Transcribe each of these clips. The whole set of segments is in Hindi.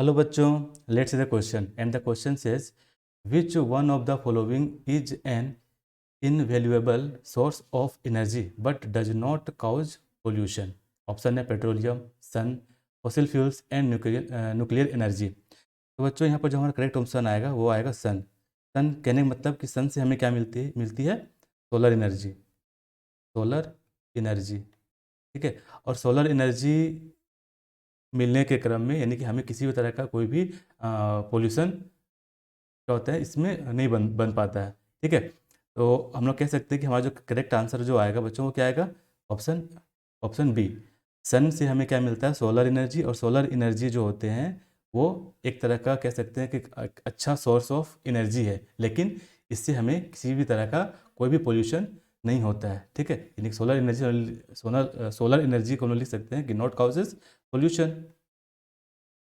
Hello बच्चों, let's see the question and the question says which one of the following is an invaluable source of energy but does not cause pollution. Option है petroleum, sun, fossil fuels and nuclear energy. तो बच्चों यहाँ पर जो हमारा करेक्ट ऑप्शन आएगा वो आएगा सन। सन कहने का मतलब कि सन से हमें क्या मिलती है सोलर एनर्जी। सोलर एनर्जी, ठीक है। और सोलर एनर्जी मिलने के क्रम में यानी कि हमें किसी भी तरह का कोई भी पोल्यूशन क्या होता है इसमें नहीं बन पाता है, ठीक है। तो हम लोग कह सकते हैं कि हमारा जो करेक्ट आंसर जो आएगा बच्चों वो क्या आएगा, ऑप्शन ऑप्शन बी। सन से हमें क्या मिलता है, सोलर एनर्जी। और सोलर एनर्जी जो होते हैं वो एक तरह का कह सकते हैं कि अच्छा सोर्स ऑफ एनर्जी है, लेकिन इससे हमें किसी भी तरह का कोई भी पोल्यूशन नहीं होता है, ठीक है। यानी सोलर एनर्जी सोलर एनर्जी को हम लोग लिख सकते हैं कि not causes pollution.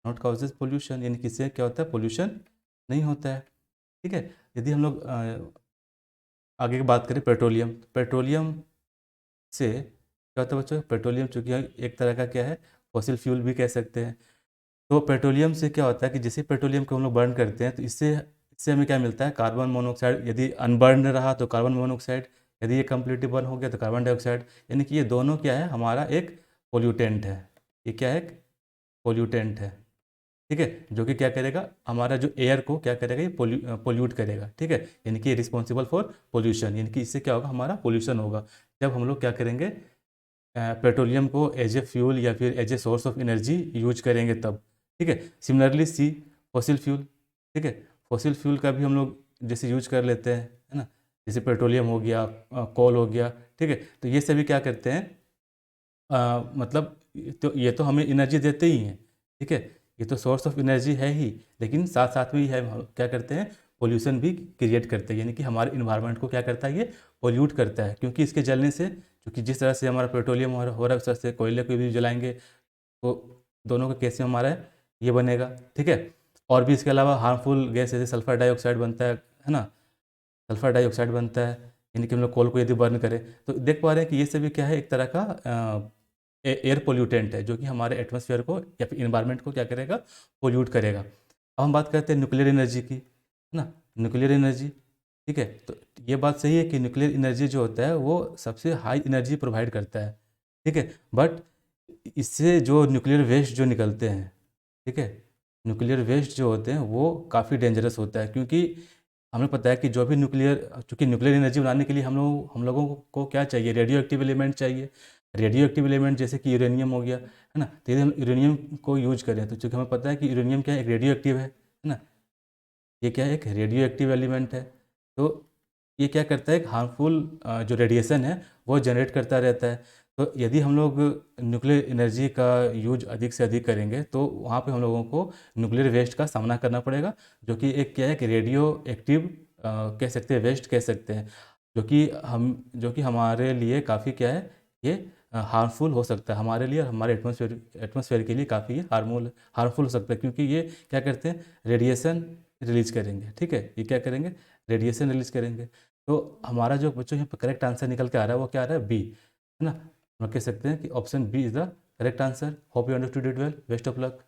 Not causes pollution यानी कि इससे क्या होता है, पोल्यूशन नहीं होता है, ठीक है। यदि हम लोग आगे की बात करें पेट्रोलियम, तो पेट्रोलियम से क्या होता है बच्चों, पेट्रोलियम चूँकि एक तरह का क्या है फॉसिल फ्यूल भी कह सकते हैं। तो पेट्रोलियम से क्या होता है कि जैसे पेट्रोलियम को हम लोग बर्न करते हैं तो इससे इससे हमें क्या मिलता है, कार्बन मोनोऑक्साइड। यदि अनबर्न रहा तो कार्बन मोनोऑक्साइड, यदि ये कम्प्लीटली बर्न हो गया तो कार्बन डाइऑक्साइड। यानी कि ये दोनों क्या है, हमारा एक पोल्यूटेंट है। ये क्या है, एक पोल्यूटेंट है, ठीक है। जो कि क्या करेगा, हमारा जो एयर को क्या करेगा, ये पोल्यूट करेगा, ठीक है। यानी कि रिस्पॉन्सिबल फॉर पोल्यूशन, यानी कि इससे क्या होगा, हमारा पोल्यूशन होगा जब हम लोग क्या करेंगे, पेट्रोलियम को एज ए फ्यूल या फिर as a source of energy use करेंगे तब, ठीक है। सिमिलरली सी फॉसिल फ्यूल, ठीक है। फॉसिल फ्यूल का भी हम लोग जैसे यूज कर लेते हैं, है ना। जैसे पेट्रोलियम हो गया, कोल हो गया, ठीक है। तो ये सभी क्या करते हैं, मतलब तो ये तो हमें एनर्जी देते ही हैं, ठीक है। ये तो सोर्स ऑफ एनर्जी है ही, लेकिन साथ साथ में है क्या करते हैं, पोल्यूशन भी क्रिएट करते हैं। यानी कि हमारे इन्वायरमेंट को क्या करता है, ये पोल्यूट करता है। क्योंकि इसके जलने से, क्योंकि जिस तरह से हमारा पेट्रोलियम हो रहा है उस तरह से कोयले को भी जलाएंगे तो दोनों के केस में हमारा ये बनेगा, ठीक है। और भी इसके अलावा हार्मफुल गैस जैसे सल्फर डाइऑक्साइड बनता है ना। सल्फर डाइऑक्साइड बनता है, यानी कि हम लोग कोल को यदि बर्न करें तो देख पा रहे हैं कि ये सभी क्या है, एक तरह का एयर पोल्यूटेंट है जो कि हमारे एटमॉस्फेयर को या फिर इन्वायरमेंट को क्या करेगा, पोल्यूट करेगा। अब हम बात करते हैं न्यूक्लियर एनर्जी की, है ना। न्यूक्लियर एनर्जी, ठीक है। तो ये बात सही है कि न्यूक्लियर एनर्जी जो होता है वो सबसे हाई एनर्जी प्रोवाइड करता है, ठीक है। बट इससे जो न्यूक्लियर वेस्ट जो निकलते हैं, ठीक है, न्यूक्लियर वेस्ट जो होते हैं वो काफ़ी डेंजरस होता है। क्योंकि हमें पता है कि जो भी चूँकि न्यूक्लियर एनर्जी बनाने के लिए हम लोगों को क्या चाहिए, रेडियो एक्टिव एलिमेंट चाहिए। रेडियो एक्टिव एलिमेंट जैसे कि यूरेनियम हो गया, है ना। तो यदि हम यूरेनियम को यूज करें तो चूँकि हमें पता है कि यूरेनियम क्या है, एक रेडियो एक्टिव है ना। ये क्या है, एक रेडियो एक्टिव एलिमेंट है। तो ये क्या करता है, एक हार्मफुल जो रेडिएशन है वो जनरेट करता रहता है। तो यदि हम लोग न्यूक्लियर एनर्जी का यूज अधिक से अधिक करेंगे तो वहाँ पे हम लोगों को न्यूक्लियर वेस्ट का सामना करना पड़ेगा, जो कि एक क्या है कि रेडियो एक्टिव कह सकते हैं, वेस्ट कह सकते हैं। जो कि हमारे लिए काफ़ी क्या है, ये हार्मफुल हो सकता है हमारे लिए, और हमारे एटमॉस्फेयर के लिए काफ़ी हार्मफुल हो सकता है। क्योंकि ये क्या करते हैं, रेडिएशन रिलीज करेंगे, ठीक है। ये क्या करेंगे, रेडिएशन रिलीज करेंगे। तो हमारा जो बच्चों यहाँ पर करेक्ट आंसर निकल के आ रहा है वो क्या आ रहा है, बी, है ना। हम लोग कह सकते हैं कि option B is the correct answer. Hope you understood it well, best of luck.